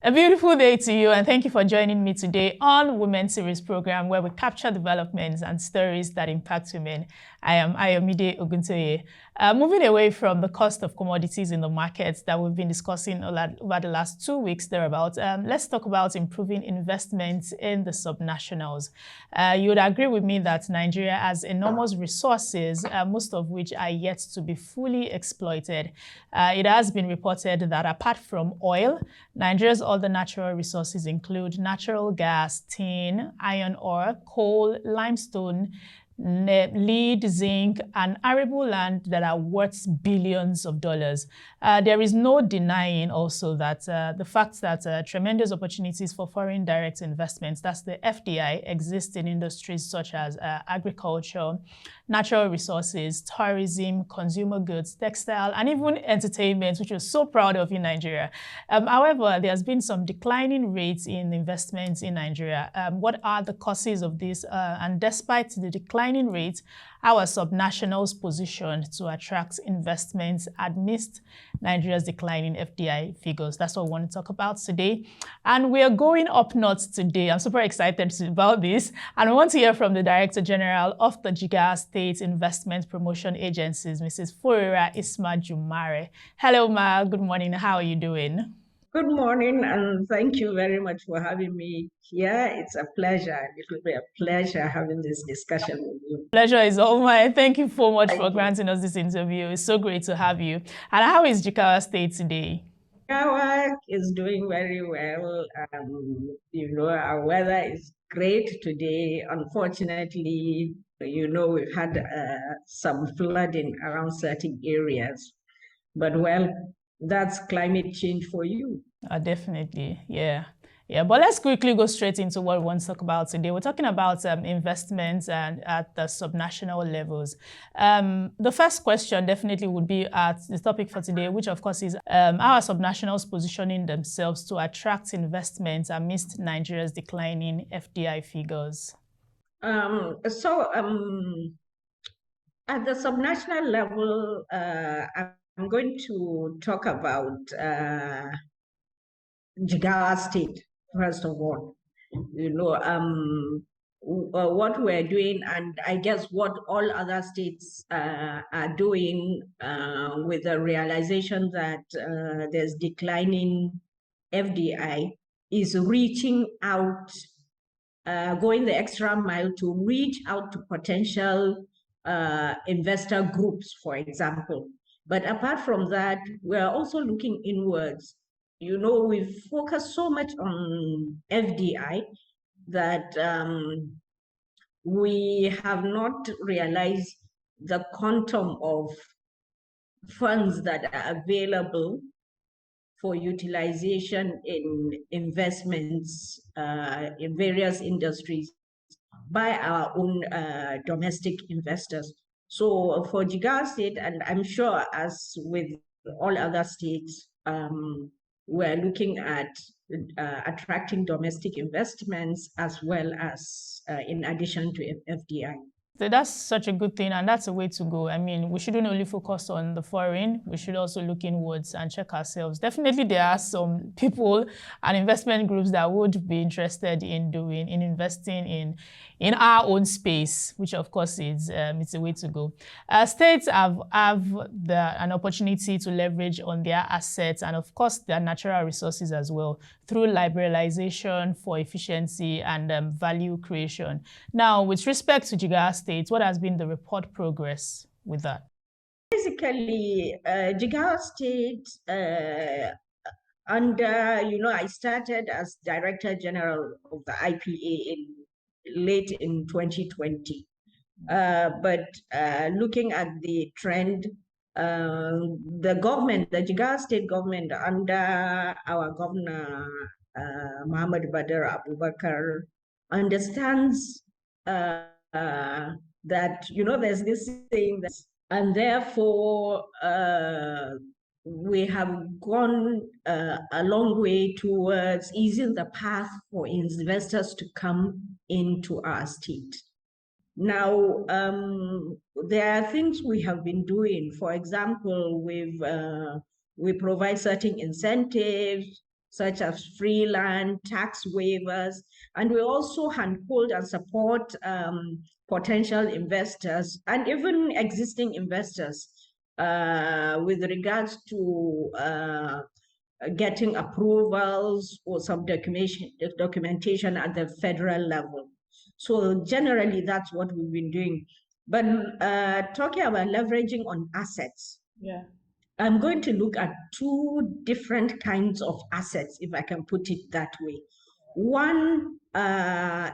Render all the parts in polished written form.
A beautiful day to you, and thank you for joining me today on Women Series program, where we capture developments and stories that impact women. I am Ayomide Oguntoye. Moving away from the cost of commodities in the markets that we've been discussing over the last 2 weeks thereabout, let's talk about improving investments in the subnationals. You would agree with me that Nigeria has enormous resources, most of which are yet to be fully exploited. It has been reported that apart from oil, Nigeria's other natural resources include natural gas, tin, iron ore, coal, limestone, lead, zinc, and arable land that are worth billions of dollars. There is no denying also that the fact that tremendous opportunities for foreign direct investments, that's the FDI, exist in industries such as agriculture, natural resources, tourism, consumer goods, textile, and even entertainment, which we're so proud of in Nigeria. However, there's been some declining rates in investments in Nigeria. What are the causes of this? And despite the declining rates, our subnationals positioned to attract investments amidst Nigeria's declining FDI figures. That's what we want to talk about today. And we are going up north today. I'm super excited about this. And we want to hear from the Director General of the Jigawa State Investment Promotion Agencies, Mrs. Furera Isma Jumare. Hello, Ma. Good morning. How are you doing? Good morning, and thank you very much for having me here. It's a pleasure. It will be a pleasure having this discussion with you. Pleasure is all mine. Thank you so much for granting us this interview. It's so great to have you. And how is Jigawa State today? Jigawa is doing very well. Our weather is great today. Unfortunately, we've had some flooding around certain areas. But well, that's climate change for you. Definitely, yeah. Yeah, but let's quickly go straight into what we want to talk about today. We're talking about investments and at the subnational levels. The first question definitely would be at the topic for today, which of course is our subnationals positioning themselves to attract investments amidst Nigeria's declining FDI figures. At the subnational level, I'm going to talk about Jigawa State, first of all. What we're doing, and I guess what all other states are doing with the realization that there's declining FDI, is reaching out, going the extra mile to reach out to potential investor groups, for example. But apart from that, we're also looking inwards. We've focused so much on FDI that we have not realized the quantum of funds that are available for utilization in investments in various industries by our own domestic investors. So for Jigawa State, and I'm sure as with all other states, we're looking at attracting domestic investments as well as in addition to FDI. So that's such a good thing, and that's a way to go. I mean, we shouldn't only focus on the foreign, we should also look inwards and check ourselves. Definitely, there are some people and investment groups that would be interested in investing in our own space, which of course is it's a way to go. States have an opportunity to leverage on their assets and of course their natural resources as well through liberalization for efficiency and value creation. Now, with respect to Jigawa State, what has been the report progress with that? Basically, Jigawa State, I started as Director General of the IPA late in 2020. But looking at the trend, the government, the Jigawa State government under our governor, Muhammad Badr Abubakar, understands that, there's this thing that, and therefore we have gone a long way towards easing the path for investors to come into our state. Now, there are things we have been doing. For example, we provide certain incentives, such as free land, tax waivers, and we also handhold and support potential investors and even existing investors with regards to getting approvals or some documentation at the federal level. So generally, that's what we've been doing. But talking about leveraging on assets, I'm going to look at two different kinds of assets, if I can put it that way. One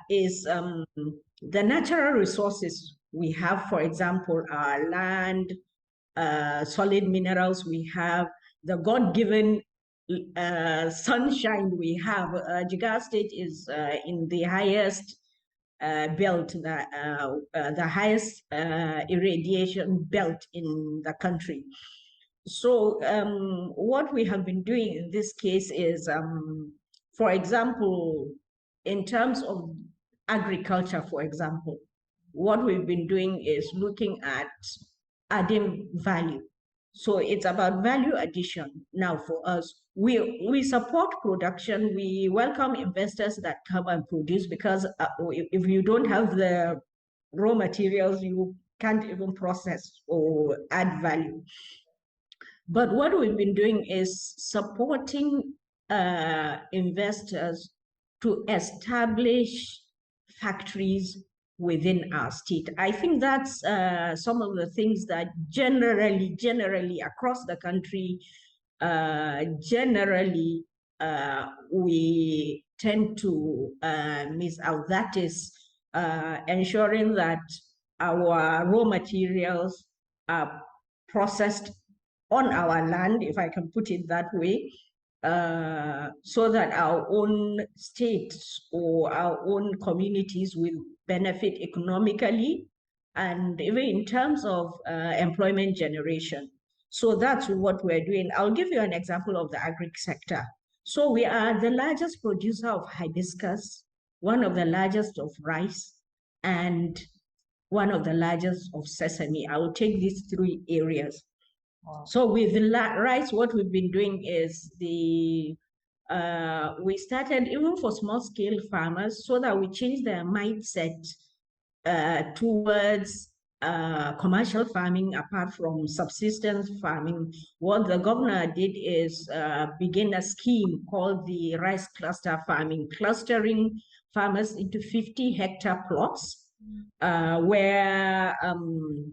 is the natural resources we have, for example, our land, solid minerals we have, the God-given sunshine we have. Jigawa State is in the highest belt, the highest irradiation belt in the country. So what we have been doing in this case is, for example, in terms of agriculture, for example, what we've been doing is looking at adding value. So it's about value addition. Now for us, we support production. We welcome investors that come and produce, because if you don't have the raw materials, you can't even process or add value. But what we've been doing is supporting investors to establish factories within our state. I think that's some of the things that generally across the country, we tend to miss out. That is ensuring that our raw materials are processed on our land, if I can put it that way, so that our own states or our own communities will benefit economically and even in terms of employment generation. So that's what we're doing. I'll give you an example of the agri sector. So we are the largest producer of hibiscus, one of the largest of rice, and one of the largest of sesame. I will take these three areas. Wow. So with rice, what we've been doing is we started even for small scale farmers so that we changed their mindset towards commercial farming apart from subsistence farming. What the governor did is begin a scheme called the rice cluster farming, clustering farmers into 50-hectare plots, where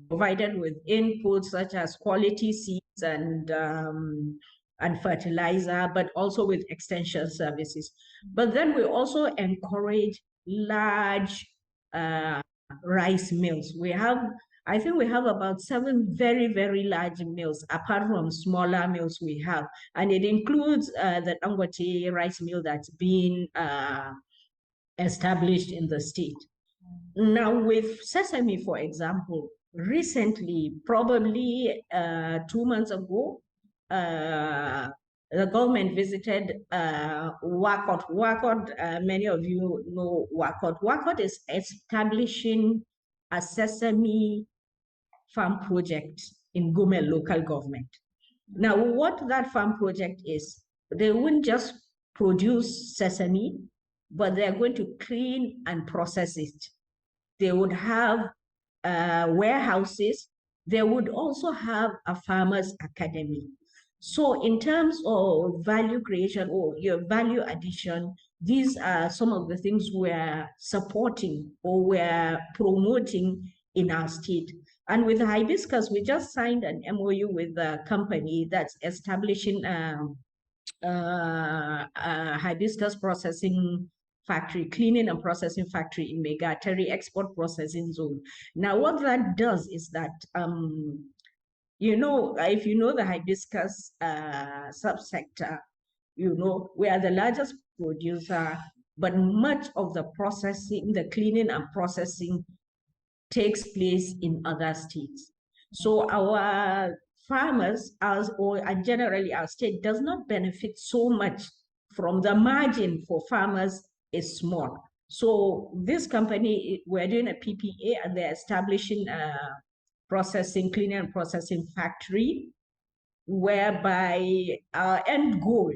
provided with inputs such as quality seeds and fertilizer, but also with extension services. But then we also encourage large rice mills. I think we have about 7 very, very large mills, apart from smaller mills we have. And it includes the Dangote rice mill that's been established in the state. Now with sesame, for example, recently, probably 2 months ago, the government visited WACOT. WACOT, many of you know WACOT. WACOT is establishing a sesame farm project in Gumel local government. Now, what that farm project is, they wouldn't just produce sesame, but they're going to clean and process it. They would have warehouses. They would also have a farmers' academy. So in terms of value creation or your value addition, these are some of the things we're supporting or we're promoting in our state. And with hibiscus, we just signed an MOU with a company that's establishing hibiscus processing factory, cleaning and processing factory in Megateri export processing zone. Now, what that does is that, you know, if you know the hibiscus subsector, you know, we are the largest producer, but much of the processing, the cleaning and processing takes place in other states. So our farmers, and generally our state, does not benefit so much from the margin for farmers is small. So this company, we're doing a PPA and they're establishing a cleaning and processing factory, whereby our end goal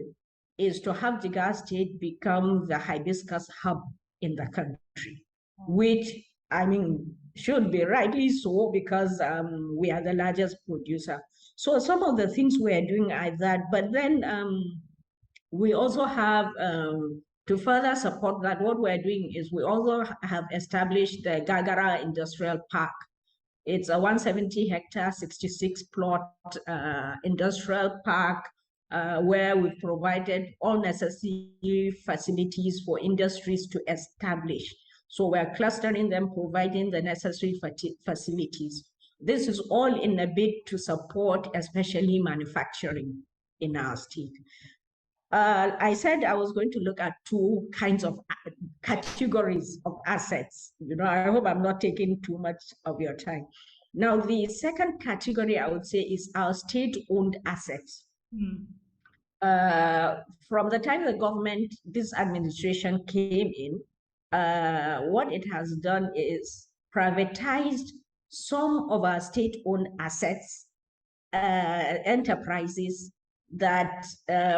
is to have Jigawa State become the hibiscus hub in the country, which, I mean, should be rightly so, because we are the largest producer. So some of the things we are doing are that, but then we also have, to further support that, what we're doing is we also have established the Gagara Industrial Park. It's a 170 hectare, 66 plot industrial park where we've provided all necessary facilities for industries to establish. So we're clustering them, providing the necessary facilities. This is all in a bid to support especially manufacturing in our state. I said I was going to look at two kinds of categories of assets. I hope I'm not taking too much of your time. Now, the second category I would say is our state-owned assets. From the time the government, this administration came in, what it has done is privatized some of our state-owned assets, enterprises that,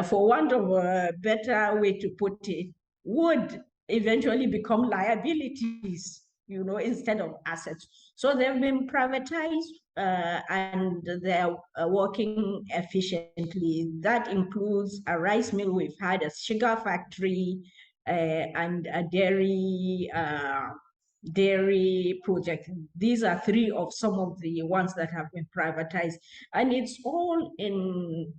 for want of a better way to put it, would eventually become liabilities, instead of assets. So they've been privatized and they're working efficiently. That includes a rice mill we've had, a sugar factory, and a dairy project. These are three of some of the ones that have been privatized. And it's all in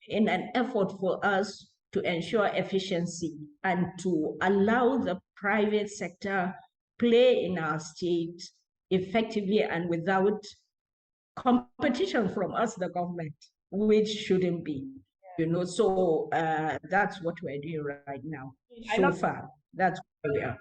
an effort for us to ensure efficiency and to allow the private sector play in our state effectively and without competition from us, the government, which shouldn't be. So that's what we're doing right now. So far, that's where we are.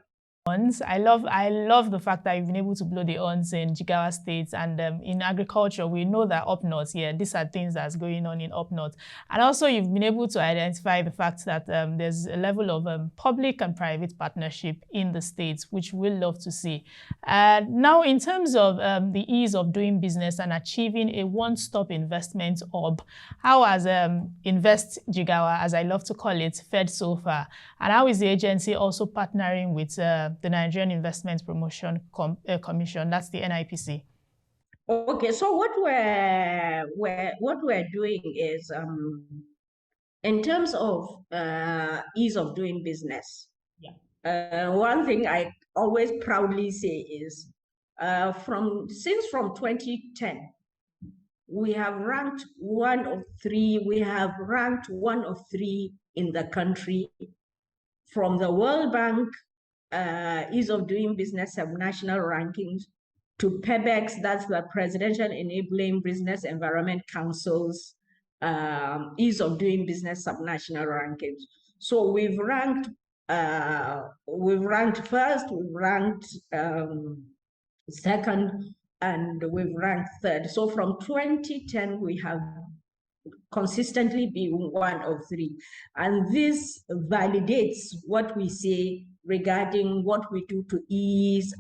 I love the fact that you've been able to blow the horns in Jigawa State, and in agriculture, we know that up north, these are things that's going on in up north. And also you've been able to identify the fact that there's a level of public and private partnership in the states, which we'll love to see. Now, in terms of the ease of doing business and achieving a one-stop investment hub, how has InvestJigawa, as I love to call it, fared so far? And how is the agency also partnering with the Nigerian Investment Promotion Commission, that's the NIPC? Okay, so what we're doing is, in terms of ease of doing business, one thing I always proudly say is, since 2010, we have ranked one of three in the country from the World Bank ease of doing business national rankings to PEBEX, that's the Presidential Enabling Business Environment Council's ease of doing business subnational rankings. So we've ranked first, we've ranked second, and we've ranked third. So from 2010, we have consistently been one of three. And this validates what we say regarding what we do to ease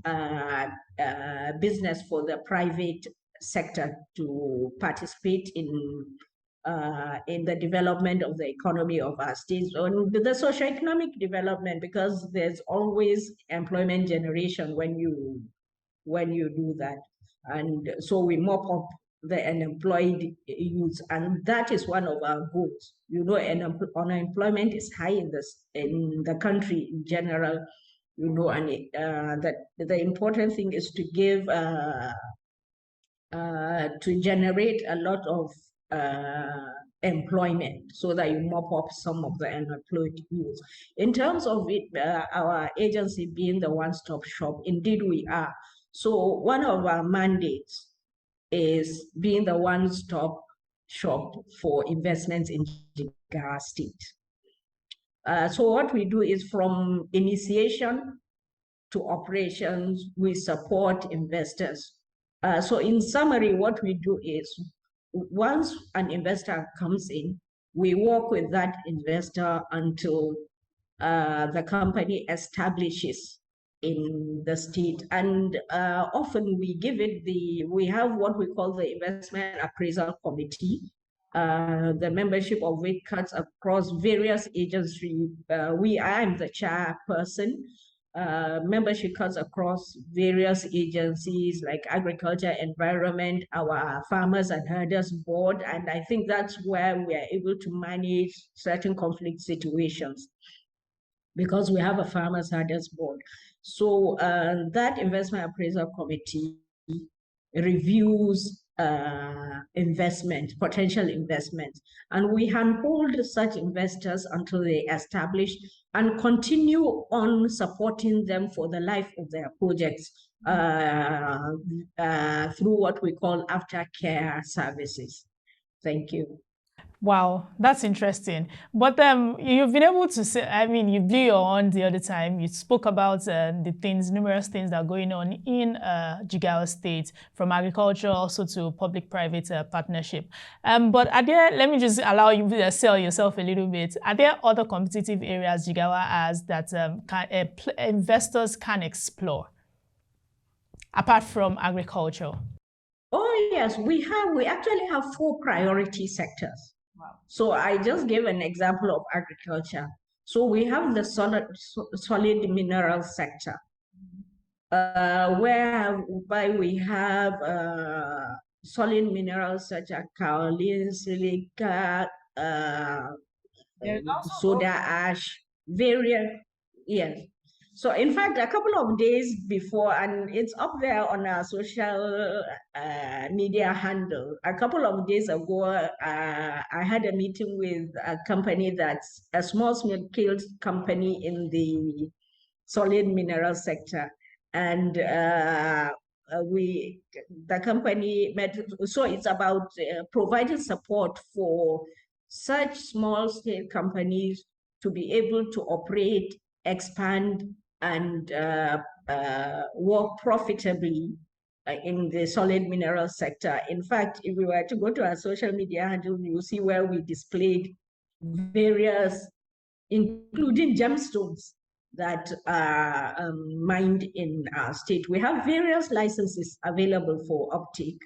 business for the private sector to participate in the development of the economy of our states, on the socioeconomic development, because there's always employment generation when you do that. And so we mop up the unemployed youth, and that is one of our goals. Unemployment is high in the country in general, and that the important thing is to give to generate a lot of employment so that you mop up some of the unemployed youth. In terms of it, our agency being the one-stop shop, indeed we are. So one of our mandates is being the one-stop shop for investments in Jigawa State. So what we do is, from initiation to operations, we support investors. So in summary, what we do is, once an investor comes in, we work with that investor until the company establishes in the state. And often we have what we call the investment appraisal committee, the membership of which cuts across various agencies. I am the chairperson. Membership cuts across various agencies like agriculture, environment, our farmers and herders board, and I think that's where we are able to manage certain conflict situations because we have a farmers herders board. So that investment appraisal committee reviews potential investment, and we handhold such investors until they establish and continue on supporting them for the life of their projects through what we call aftercare services. Thank you. Wow, that's interesting. But you've been able to say, I mean, you blew your horn the other time. You spoke about numerous things that are going on in Jigawa State, from agriculture also to public-private partnership. But are there, let me just allow you to sell yourself a little bit. Are there other competitive areas Jigawa has that investors can explore, apart from agriculture? Oh, yes, we actually have 4 priority sectors. Wow. So I just gave an example of agriculture. So we have the solid mineral sector, whereby we have solid minerals such as kaolin, silica, soda ash, various, yes. So in fact, a couple of days before, and it's up there on our social media handle, a couple of days ago, I had a meeting with a company that's a small-scale company in the solid mineral sector. And the company met, so it's about providing support for such small-scale companies to be able to operate, expand, and work profitably in the solid mineral sector. In fact, if we were to go to our social media handle, you'll see where we displayed various, including gemstones, that are mined in our state. We have various licenses available for uptake.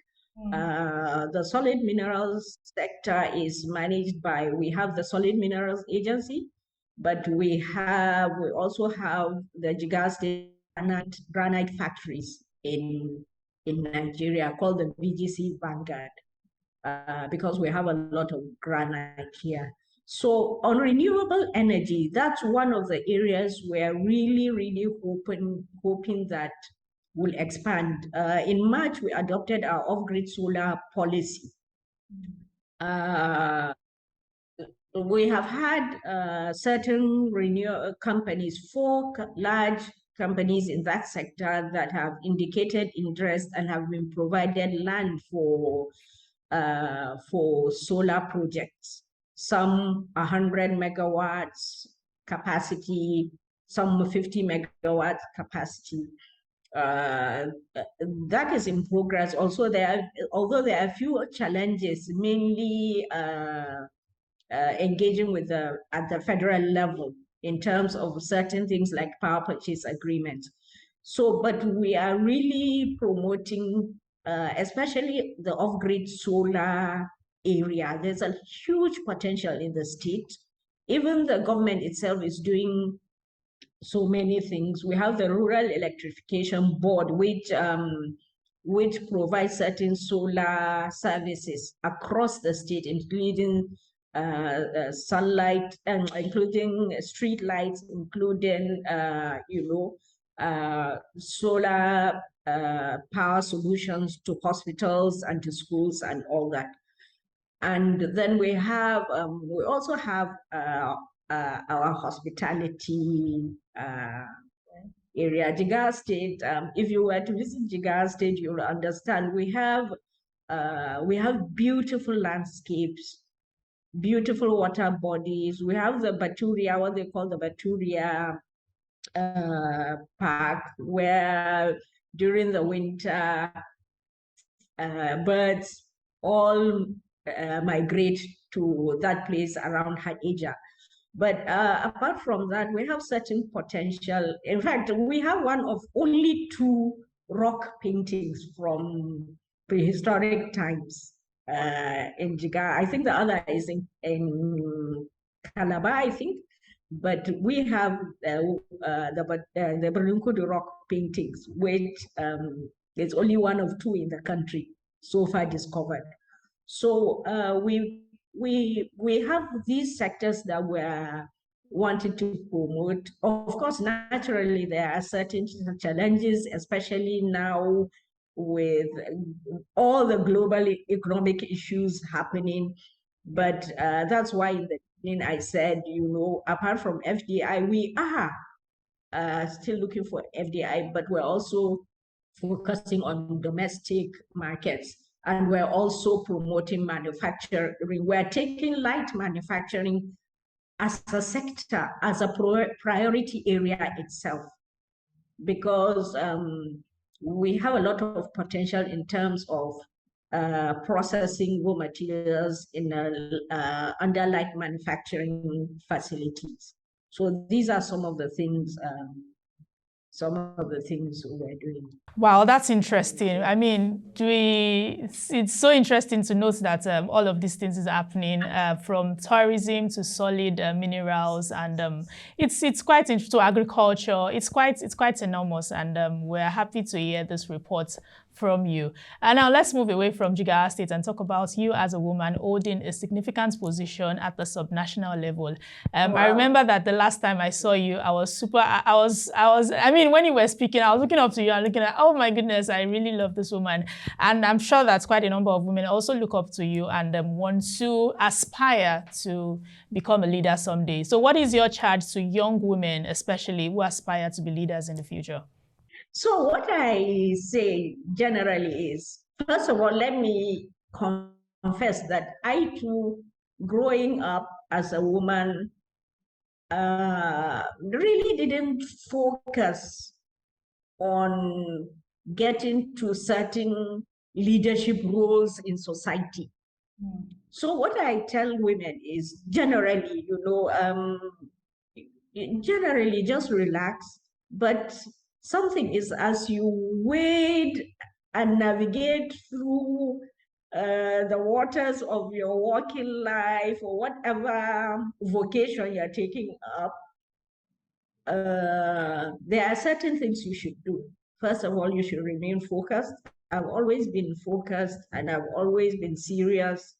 The solid minerals sector is managed by, we have the Solid Minerals Agency, but we also have the Jigawa State granite factories in Nigeria called the VGC Vanguard, because we have a lot of granite here. So on renewable energy, that's one of the areas we're really hoping that will expand. In March, we adopted our off-grid solar policy. We have had certain companies, 4 large companies in that sector that have indicated interest and have been provided land for solar projects. Some 100 megawatts capacity, some 50 megawatts capacity. That is in progress. Also, although there are a few challenges, mainly engaging with at the federal level in terms of certain things like power purchase agreements. So, but we are really promoting, especially the off-grid solar area. There's a huge potential in the state. Even the government itself is doing so many things. We have the Rural Electrification Board, which provides certain solar services across the state, including sunlight, and including street lights, including solar power solutions to hospitals and to schools and all that. And then we also have our hospitality area, Jigawa State. If you were to visit Jigawa State, you'll understand we have beautiful landscapes, beautiful water bodies. We have the Baturia, what they call the Baturia Park, where during the winter, birds all migrate to that place around Hadija. But apart from that, we have certain potential. In fact, we have one of only 2 rock paintings from prehistoric times in Jigawa. I think the other is in Calabar, I think. But we have the Berlinkudu rock paintings, which is only one of two in the country so far discovered. So we have these sectors that we're wanting to promote. Of course, naturally, there are certain challenges, especially now with all the global economic issues happening. But that's why in the beginning I said, apart from FDI, we are still looking for FDI, but we're also focusing on domestic markets. And we're also promoting manufacturing. We're taking light manufacturing as a sector, as a priority area itself, because we have a lot of potential in terms of processing raw materials in under light manufacturing facilities. So these are some of the things we're doing. Wow, that's interesting. I mean, it's so interesting to note that all of these things is happening from tourism to solid minerals, and it's quite interesting, to agriculture. It's quite enormous, and we're happy to hear this report from you. And now let's move away from Jigawa State and talk about you as a woman holding a significant position at the subnational level. Wow. I remember that the last time I saw you, I mean, when you were speaking, I was looking up to you and looking at, oh my goodness, I really love this woman. And I'm sure that quite a number of women also look up to you and want to aspire to become a leader someday. So what is your charge to young women, especially who aspire to be leaders in the future? So what I say generally is, first of all, let me confess that I too, growing up as a woman, really didn't focus on getting to certain leadership roles in society. So what I tell women is generally, generally just relax, but something is, as you wade and navigate through the waters of your working life or whatever vocation you're taking up, there are certain things you should do. First of all, you should remain focused. I've always been focused and I've always been serious.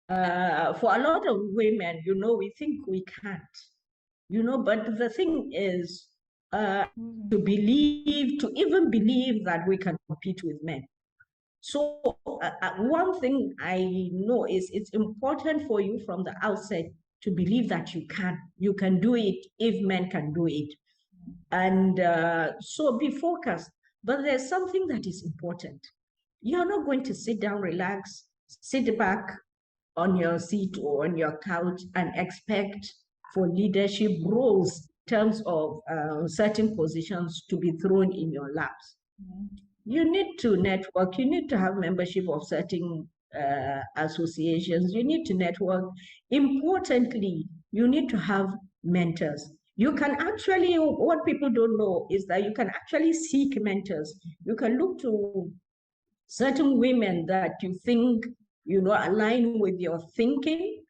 For a lot of women, we think we can't. But the thing is to even believe that we can compete with men. So one thing I know is it's important for you from the outset to believe that you can do it if men can do it. And so be focused. But there's something that is important. You're not going to sit down, relax, sit back on your seat or on your couch and expect for leadership roles in terms of certain positions to be thrown in your laps. You need to network. You need to have membership of certain associations. You need to network. Importantly, you need to have mentors. You can actually, what people don't know is that you can actually seek mentors. You can look to certain women that you think, align with your thinking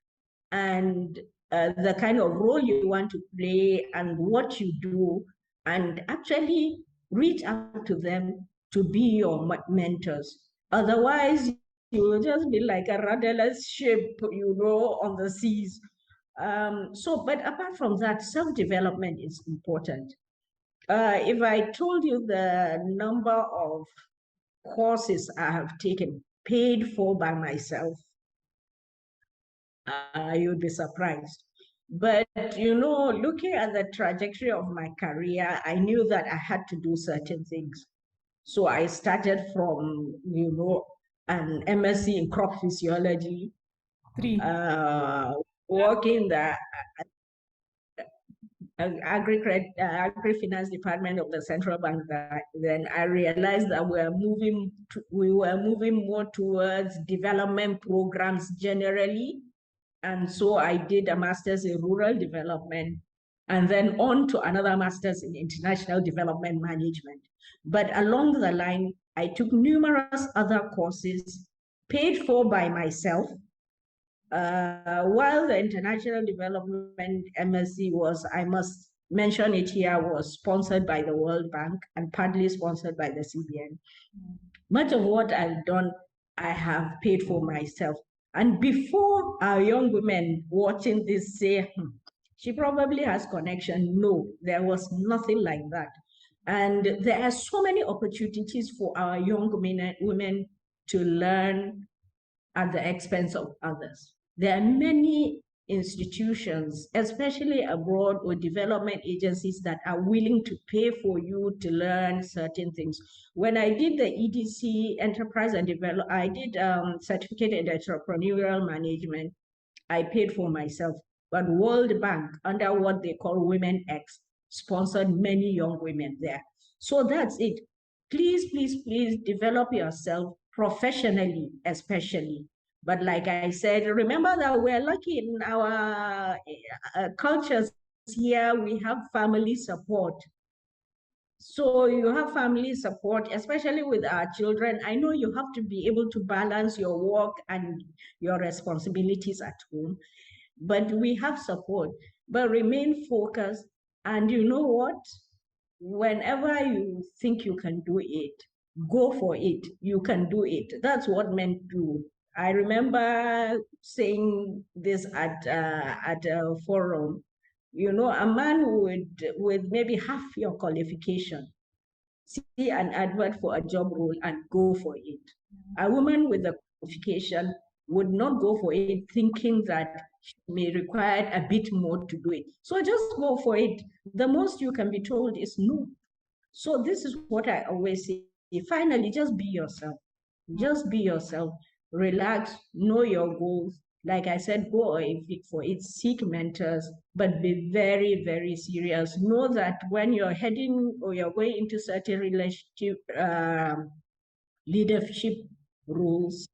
and the kind of role you want to play and what you do, and actually reach out to them to be your mentors. Otherwise, you will just be like a rudderless ship, on the seas. But apart from that, self-development is important. If I told you the number of courses I have taken, paid for by myself, you'd be surprised. But, looking at the trajectory of my career, I knew that I had to do certain things. So I started from, an MSc in crop physiology, working the agri-finance department of the central bank. Then I realized that we were moving more towards development programs generally. And so I did a master's in rural development and then on to another master's in international development management. But along the line, I took numerous other courses paid for by myself, while the International Development MSc was, I must mention it here, was sponsored by the World Bank and partly sponsored by the CBN. Much of what I've done, I have paid for myself. And before our young women watching this say, she probably has connection, no, there was nothing like that. And there are so many opportunities for our young women to learn at the expense of others. There are many institutions, especially abroad, or development agencies that are willing to pay for you to learn certain things. When I did the EDC, Enterprise and Develop, I did certificate in entrepreneurial management. I paid for myself, but World Bank, under what they call Women X, sponsored many young women there. So that's it. Please, please, please develop yourself professionally, especially. But like I said, remember that we're lucky in our cultures here, we have family support. So you have family support, especially with our children. I know you have to be able to balance your work and your responsibilities at home, but we have support. But remain focused. And you know what? Whenever you think you can do it, go for it. You can do it. That's what men do. I remember saying this at a forum. You know, a man with maybe half your qualification see an advert for a job role and go for it. A woman with a qualification would not go for it thinking that she may require a bit more to do it. So just go for it. The most you can be told is no. So this is what I always say. Finally, just be yourself. Just be yourself. Relax, know your goals. Like I said, go for it, seek mentors, but be very, very serious. Know that when you're heading or you're going into certain relationship, leadership roles,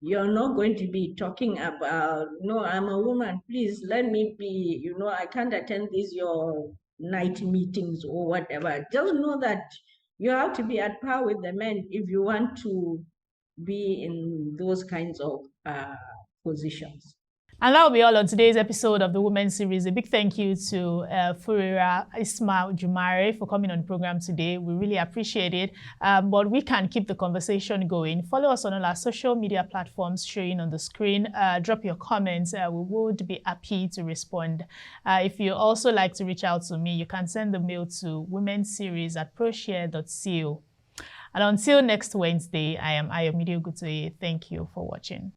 you're not going to be talking about, no, I'm a woman, please let me be, I can't attend these your night meetings or whatever. Just know that you have to be at par with the men if you want to be in those kinds of positions. And that will be all on today's episode of the Women Series. A big thank you to Furera Isma Jumare for coming on the program today. We really appreciate it. But we can keep the conversation going. Follow us on all our social media platforms showing on the screen. Drop your comments. We would be happy to respond. If you also like to reach out to me, you can send the mail to womenseries@proshare.co. And until next Wednesday, I am Ayomide Oguntoye. Thank you for watching.